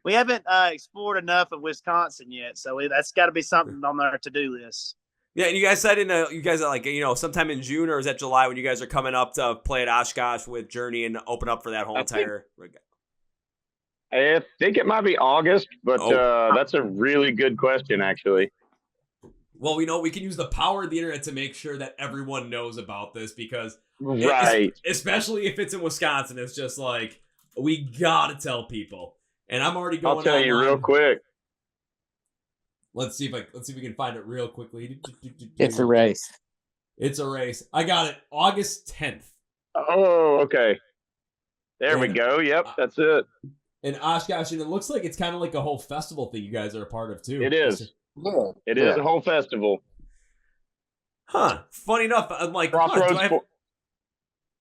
E: We haven't explored enough of Wisconsin yet, so that's got to be something on our to-do list.
A: Yeah, and you guys said you guys are like, you know, sometime in June, or is that July, when you guys are coming up to play at Oshkosh with Journey and open up for that whole entire.
B: I think it might be August, but that's a really good question, actually.
A: Well, we can use the power of the internet to make sure that everyone knows about this, because especially if it's in Wisconsin, it's just like, we gotta tell people. And I'm already going.
B: I'll tell you real quick.
A: Let's see if we can find it real quickly.
C: It's a race.
A: It's a race. I got it. August 10th.
B: Oh, okay. There we go. Yep, that's it.
A: In Oshkosh, and it looks like it's kind of like a whole festival thing you guys are a part of too.
B: It is.
C: Yeah.
B: It is a whole festival.
A: Huh. Funny enough, I'm like,
B: Crossroads.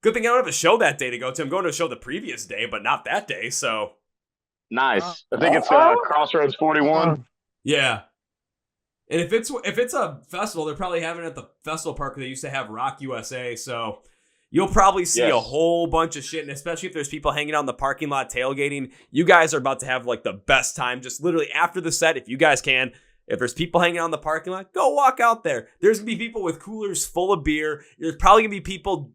A: Good thing I don't have a show that day to go to. I'm going to a show the previous day, but not that day. So
B: nice. I think it's Crossroads 41.
A: Yeah. And if it's a festival, they're probably having it at the festival park where they used to have Rock USA. So you'll probably see a whole bunch of shit. And especially if there's people hanging out in the parking lot tailgating, you guys are about to have like the best time. Just literally after the set, if you guys can, if there's people hanging out in the parking lot, go walk out there. There's going to be people with coolers full of beer. There's probably going to be people,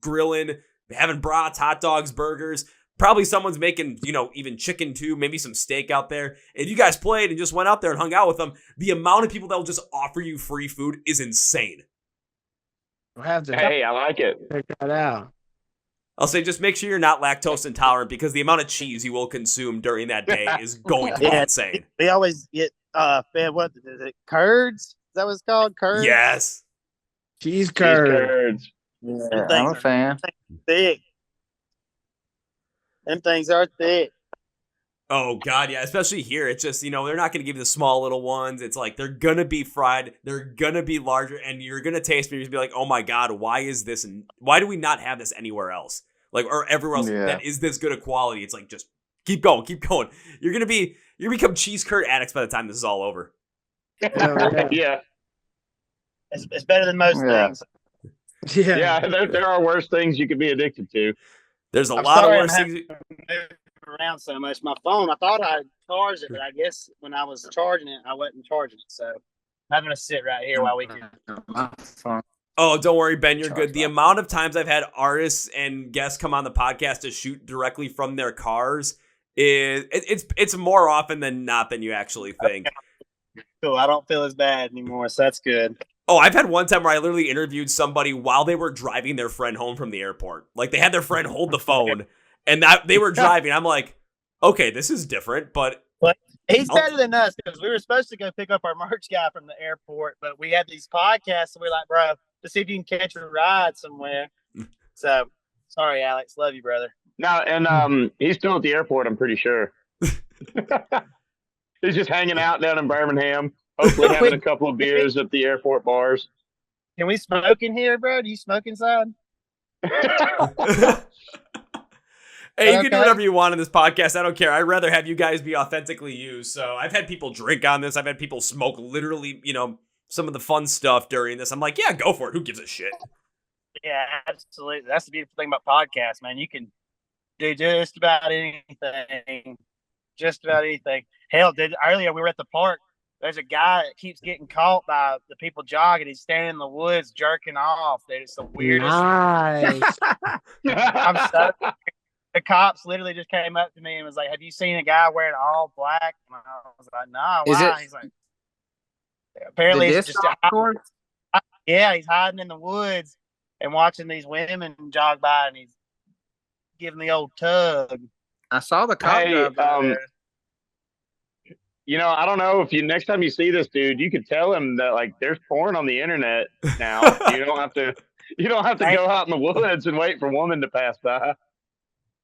A: grilling, having brats, hot dogs, burgers. Probably someone's making, even chicken too, maybe some steak out there. If you guys played and just went out there and hung out with them, the amount of people that will just offer you free food is insane.
D: We'll have to.
B: Hey, I like it.
D: Check that out.
A: I'll say just make sure you're not lactose intolerant because the amount of cheese you will consume during that day is going to be insane.
E: We always get fed, what is it, curds? Is that what it's called? Curds?
A: Yes.
D: Cheese curds.
C: Yeah, I'm a fan.
E: Thick. Them things are thick.
A: Oh, God, yeah. Especially here. It's just, they're not going to give you the small little ones. It's like they're going to be fried. They're going to be larger. And you're going to taste them. You're going to be like, oh, my God, why is this? And why do we not have this anywhere else? Like, or everywhere else that is this good of quality? It's like, just keep going. Keep going. You're going to become cheese curd addicts by the time this is all over.
B: Yeah.
E: It's better than most things.
B: Yeah, there are worse things you could be addicted to.
A: There's a lot of worse things.
E: Around so much. My phone, I thought I charged it, but I guess when I was charging it, I wasn't charging it. So I'm going to sit right here while we can.
A: Oh, don't worry, Ben. You're good. The amount of times I've had artists and guests come on the podcast to shoot directly from their cars it's more often than not than you actually think.
E: Cool. I don't feel as bad anymore, so that's good.
A: Oh, I've had one time where I literally interviewed somebody while they were driving their friend home from the airport. Like, they had their friend hold the phone, and that they were driving. I'm like, okay, this is different, but
E: he's better than us because we were supposed to go pick up our merch guy from the airport, but we had these podcasts, and we're like, bro, to see if you can catch a ride somewhere. So, sorry, Alex. Love you, brother.
B: No, and he's still at the airport, I'm pretty sure. He's just hanging out down in Birmingham. Hopefully having a couple of beers at the airport bars.
E: Can we smoke in here, bro? Do you smoke inside?
A: Hey, you can do whatever you want in this podcast. I don't care. I'd rather have you guys be authentically you. So I've had people drink on this. I've had people smoke literally, some of the fun stuff during this. I'm like, yeah, go for it. Who gives a shit?
E: Yeah, absolutely. That's the beautiful thing about podcasts, man. You can do just about anything. Just about anything. Hell, earlier we were at the park. There's a guy that keeps getting caught by the people jogging. He's standing in the woods jerking off. Dude, it's the weirdest.
D: Nice.
E: I'm so. The cops literally just came up to me and was like, "Have you seen a guy wearing all black?" And I was like, "No, why?" He's like, "Apparently it's just yeah, he's hiding in the woods and watching these women jog by, and he's giving the old tug."
C: I saw the cop drive by there.
B: I don't know if next time you see this dude, you could tell him that like there's porn on the internet now. You don't have to go out in the woods and wait for a woman to pass by.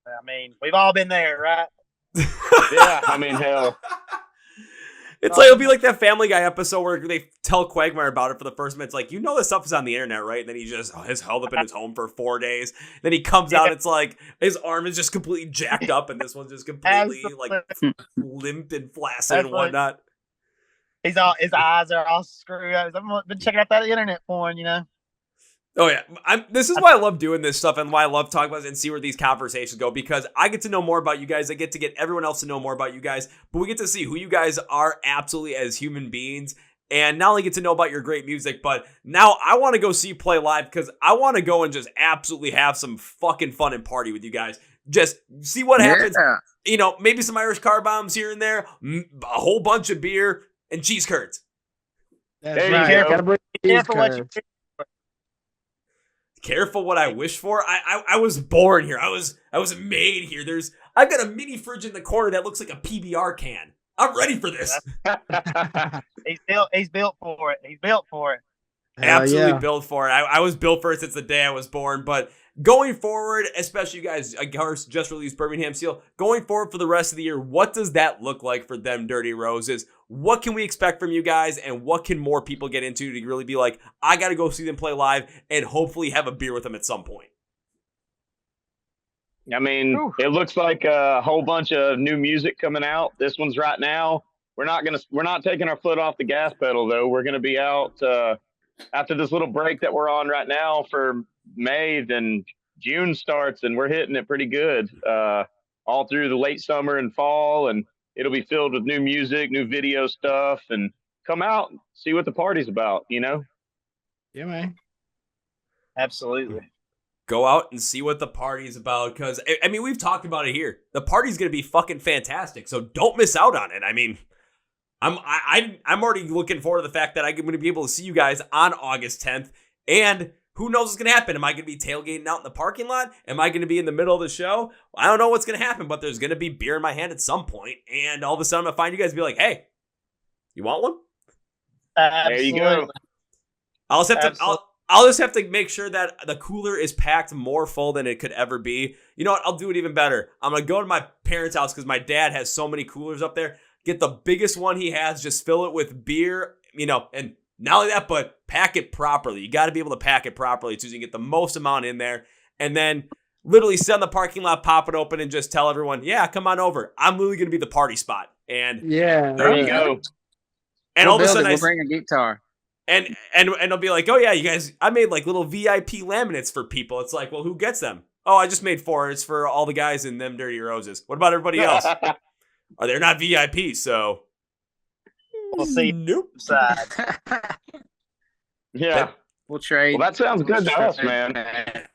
E: I mean, we've all been there, right?
B: Yeah, I mean, hell.
A: It's like, it'll be like that Family Guy episode where they tell Quagmire about it for the first minute. It's like, this stuff is on the internet, right? And then he just is held up in his home for 4 days. Then he comes out, it's like his arm is just completely jacked up, and this one's just completely like limp and flaccid and whatnot.
E: His eyes are all screwed up. I've been checking out that internet porn,
A: Oh, yeah. This is why I love doing this stuff and why I love talking about it and see where these conversations go, because I get to know more about you guys. I get to get everyone else to know more about you guys, but we get to see who you guys are absolutely as human beings, and not only get to know about your great music, but now I want to go see you play live because I want to go and just absolutely have some fucking fun and party with you guys. Just see what happens. Maybe some Irish car bombs here and there, a whole bunch of beer, and cheese curds.
B: There you go.
A: Careful what I wish for. I was born here. I was made here. I've got a mini fridge in the corner that looks like a PBR can. I'm ready for this.
E: He's built for it. He's built for it.
A: Absolutely built for it. I was built for it since the day I was born. But going forward, especially you guys, just released Birmingham Steel. Going forward for the rest of the year, what does that look like for them Dirty Roses? What can we expect from you guys, and what can more people get into to really be like, I got to go see them play live and hopefully have a beer with them at some point?
B: I mean, It looks like a whole bunch of new music coming out. This one's right now. we're not taking our foot off the gas pedal though. We're gonna be out after this little break that we're on right now for May. Then June starts, and we're hitting it pretty good all through the late summer and fall, and it'll be filled with new music, new video stuff, and come out and see what the party's about.
D: Yeah, man.
E: Absolutely.
A: Go out and see what the party's about, because I mean, we've talked about it here. The party's gonna be fucking fantastic, so don't miss out on it. I mean, I'm already looking forward to the fact that I'm going to be able to see you guys on August 10th, and who knows what's going to happen? Am I going to be tailgating out in the parking lot? Am I going to be in the middle of the show? I don't know what's going to happen, but there's going to be beer in my hand at some point, and all of a sudden I'm going to find you guys and be like, hey, you want one?
B: There you go.
A: I'll just have to make sure that the cooler is packed more full than it could ever be. You know what? I'll do it even better. I'm going to go to my parents' house because my dad has so many coolers up there. Get the biggest one he has, just fill it with beer, and not only that, but pack it properly. You got to be able to pack it properly so you can get the most amount in there. And then literally sit in the parking lot, pop it open, and just tell everyone, yeah, come on over. I'm literally going to be the party spot. And
D: yeah,
B: there you go.
A: And all of a sudden,
C: we'll bring a guitar.
A: And they'll be like, oh yeah, you guys, I made like little VIP laminates for people. It's like, well, who gets them? Oh, I just made 4. It's for all the guys in them Dirty Roses. What about everybody else? They're not VIP, so
E: we'll see.
A: Nope.
E: Side.
B: Yeah.
C: We'll trade.
B: Well, that sounds good to us, man.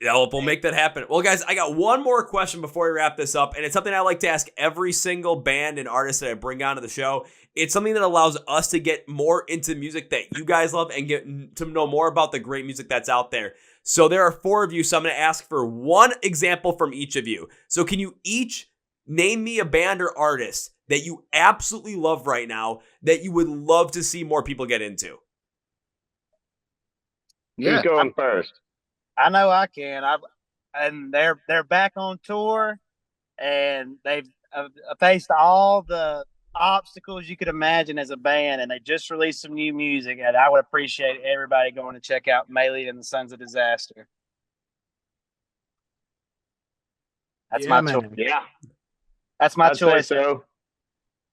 A: Yeah, we'll make that happen. Well, guys, I got one more question before we wrap this up, and it's something I like to ask every single band and artist that I bring onto the show. It's something that allows us to get more into music that you guys love and get to know more about the great music that's out there. So there are 4 of you, so I'm going to ask for one example from each of you. So can you each name me a band or artist that you absolutely love right now that you would love to see more people get into?
B: Who's going first?
E: I know I can. And they're back on tour, and they've faced all the obstacles you could imagine as a band, and they just released some new music, and I would appreciate everybody going to check out Melee and the Sons of Disaster. That's my choice.
B: Yeah.
E: That's my choice.
B: So.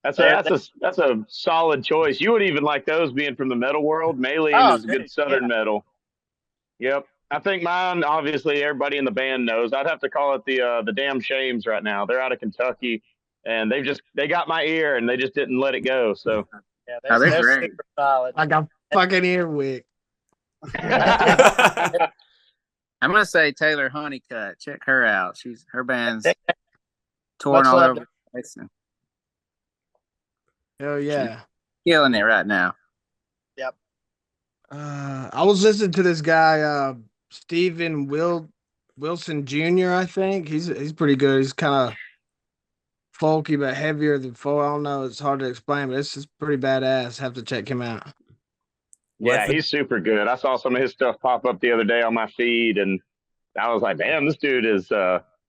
B: That's a solid choice. You would even like those being from the metal world. Melee is good southern metal. Yep. I think mine, obviously, everybody in the band knows. I'd have to call it the Damn Shames right now. They're out of Kentucky, and they got my ear, and they just didn't let it go. So
E: yeah, they're great. Super solid.
D: I got fucking earwig.
C: I'm gonna say Taylor Honeycutt. Check her out. Her band's touring all over the place.
D: Hell yeah.
C: She's killing it right now.
E: Yep.
D: I was listening to this guy, Stephen Wilson Jr., I think. He's pretty good. He's kind of folky but heavier than folk. I don't know. It's hard to explain, but it's just pretty badass. Have to check him out.
B: Yeah, he's super good. I saw some of his stuff pop up the other day on my feed, and I was like, damn, this dude is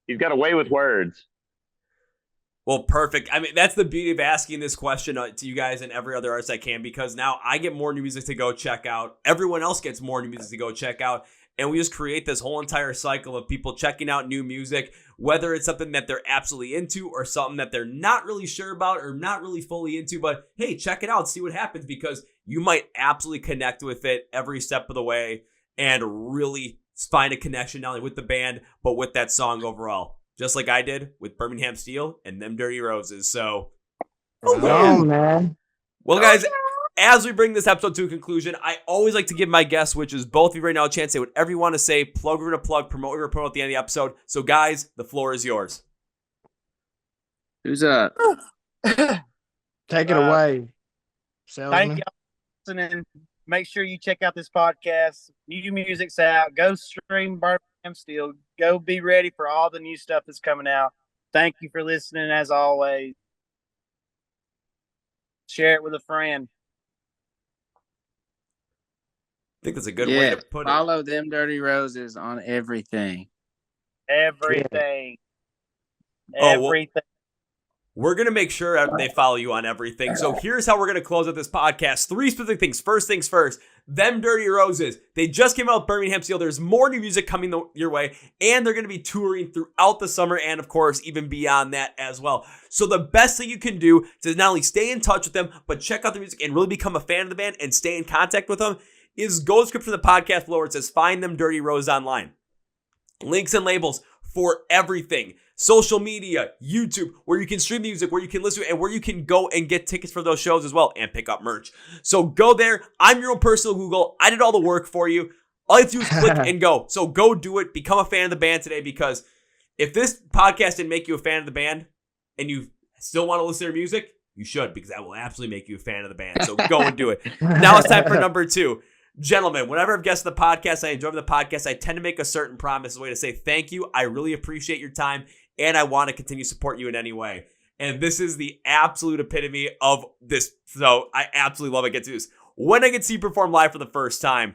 B: he's got a way with words.
A: Well, perfect. I mean, that's the beauty of asking this question to you guys and every other artist I can, because now I get more new music to go check out. Everyone else gets more new music to go check out. And we just create this whole entire cycle of people checking out new music, whether it's something that they're absolutely into or something that they're not really sure about or not really fully into. But hey, check it out, see what happens, because you might absolutely connect with it every step of the way and really find a connection not only with the band, but with that song overall. Just like I did with Birmingham Steel and them Dirty Roses. So,
D: man.
A: Well, guys, as we bring this episode to a conclusion, I always like to give my guests, which is both of you right now, a chance to say whatever you want to say, plug we're going to plug, promote we're going to promote at the end of the episode. So, guys, the floor is yours.
C: Who's up?
D: Take it away, salesman.
E: Thank you for listening. Make sure you check out this podcast. New music's out. Go stream Birmingham Steel. Go be ready for all the new stuff that's coming out. Thank you for listening, as always. Share it with a friend.
A: I think that's a good way to put it.
C: Follow them Dirty Roses on everything.
E: Everything.
A: Everything. We're going to make sure they follow you on everything. So here's how we're going to close out this podcast. 3 specific things. First things first, Them Dirty Roses. They just came out with Birmingham Steel. There's more new music coming your way, and they're going to be touring throughout the summer and, of course, even beyond that as well. So the best thing you can do to not only stay in touch with them, but check out the music and really become a fan of the band and stay in contact with them is go to the description of the podcast below where it says Find Them Dirty Roses online. Links and labels for everything. Social media, YouTube, where you can stream music, where you can listen to it, and where you can go and get tickets for those shows as well and pick up merch. So go there. I'm your own personal Google. I did all the work for you. All you have to do is click and go. So go do it. Become a fan of the band today, because if this podcast didn't make you a fan of the band and you still want to listen to their music, you should, because that will absolutely make you a fan of the band. So go and do it. Now it's time for number 2. Gentlemen, whenever I've guested the podcast, I enjoy the podcast, I tend to make a certain promise, a way to say thank you. I really appreciate your time, and I want to continue to support you in any way. And this is the absolute epitome of this. So I absolutely love it. Get to this. When I get to see you perform live for the first time,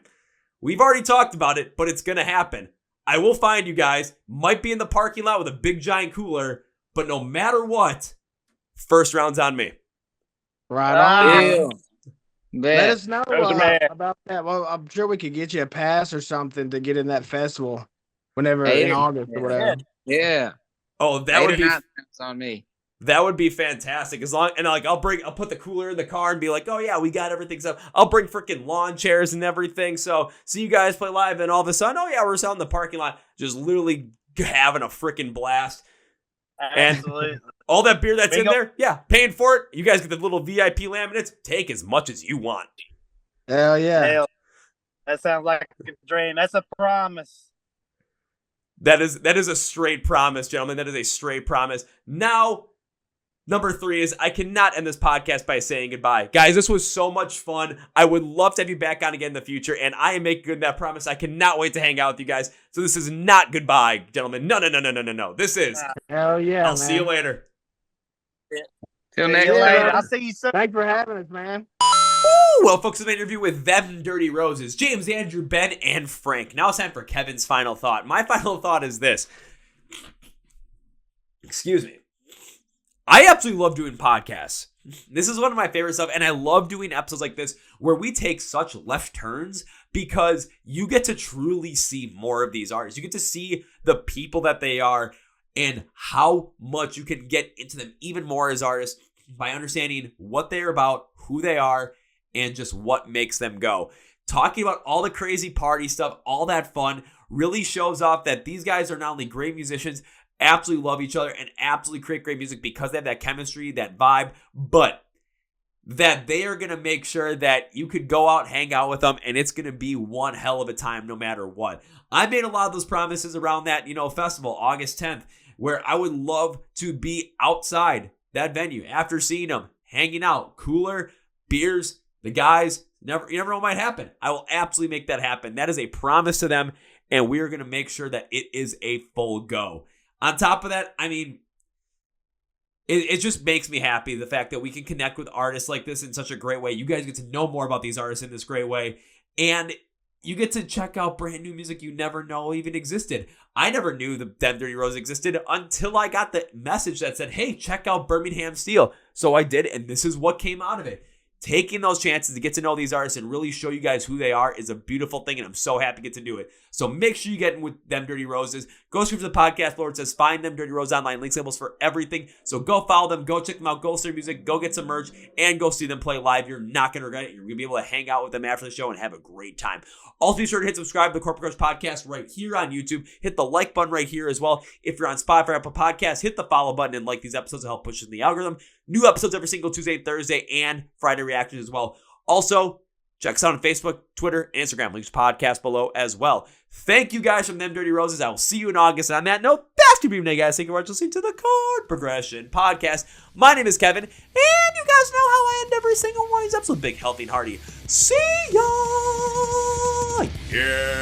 A: we've already talked about it, but it's going to happen. I will find you guys. Might be in the parking lot with a big giant cooler, but no matter what, first round's on me.
D: Right on.
C: Yeah.
D: Let us know about that. Well, I'm sure we could get you a pass or something to get in that festival whenever in August or whatever.
C: Yeah.
A: Oh, that would be
C: on me.
A: That would be fantastic. As long and like I'll put the cooler in the car and be like, oh yeah, we got everything set up. I'll bring freaking lawn chairs and everything. So see you guys play live, and all of a sudden, oh yeah, we're out in the parking lot, just literally having a freaking blast.
E: Absolutely.
A: And all that beer that's in there, yeah, paying for it. You guys get the little VIP laminates. Take as much as you want.
D: Hell yeah.
E: That sounds like a dream. That's a promise.
A: That is a straight promise, gentlemen. That is a straight promise. Now, number 3 is I cannot end this podcast by saying goodbye. Guys, this was so much fun. I would love to have you back on again in the future, and I am making good that promise. I cannot wait to hang out with you guys. So this is not goodbye, gentlemen. No. This is.
D: Hell yeah.
A: I'll see you later.
C: Till next
E: time.
C: time.
E: I'll see you soon.
D: Thanks for having us, man.
A: Well, folks, it's an interview with Them Dirty Roses, James, Andrew, Ben, and Frank. Now it's time for Kevin's final thought. My final thought is this. Excuse me. I absolutely love doing podcasts. This is one of my favorite stuff, and I love doing episodes like this where we take such left turns because you get to truly see more of these artists. You get to see the people that they are and how much you can get into them even more as artists by understanding what they're about, who they are, and just what makes them go. Talking about all the crazy party stuff, all that fun, really shows off that these guys are not only great musicians, absolutely love each other, and absolutely create great music because they have that chemistry, that vibe, but that they are going to make sure that you could go out, hang out with them, and it's going to be one hell of a time no matter what. I made a lot of those promises around that, festival, August 10th, where I would love to be outside that venue after seeing them, hanging out, cooler, beers, the guys, you never know what might happen. I will absolutely make that happen. That is a promise to them, and we are going to make sure that it is a full go. On top of that, I mean, it just makes me happy, the fact that we can connect with artists like this in such a great way. You guys get to know more about these artists in this great way, and you get to check out brand new music you never know even existed. I never knew the Them Dirty Roses existed until I got the message that said, hey, check out Birmingham Steel. So I did, and this is what came out of it. Taking those chances to get to know these artists and really show you guys who they are is a beautiful thing, and I'm so happy to get to do it. So make sure you get in with Them Dirty Roses. Go stream to the podcast floor. It says Find Them Dirty Roses online. Links, labels for everything. So go follow them. Go check them out. Go listen to their music. Go get some merch. And go see them play live. You're not going to regret it. You're going to be able to hang out with them after the show and have a great time. Also, be sure to hit subscribe to the Chord Progression Podcast right here on YouTube. Hit the like button right here as well. If you're on Spotify or Apple Podcasts, hit the follow button and like these episodes to help push in the algorithm. New episodes every single Tuesday, Thursday, and Friday reactions as well. Also, check us out on Facebook, Twitter, and Instagram. Links to podcast below as well. Thank you guys from Them Dirty Roses. I will see you in August. And on that note, that's going to be today, guys. Thank you for listening to the Chord Progression Podcast. My name is Kevin, and you guys know how I end every single one of these episodes. Big, healthy, and hearty. See ya! Yeah.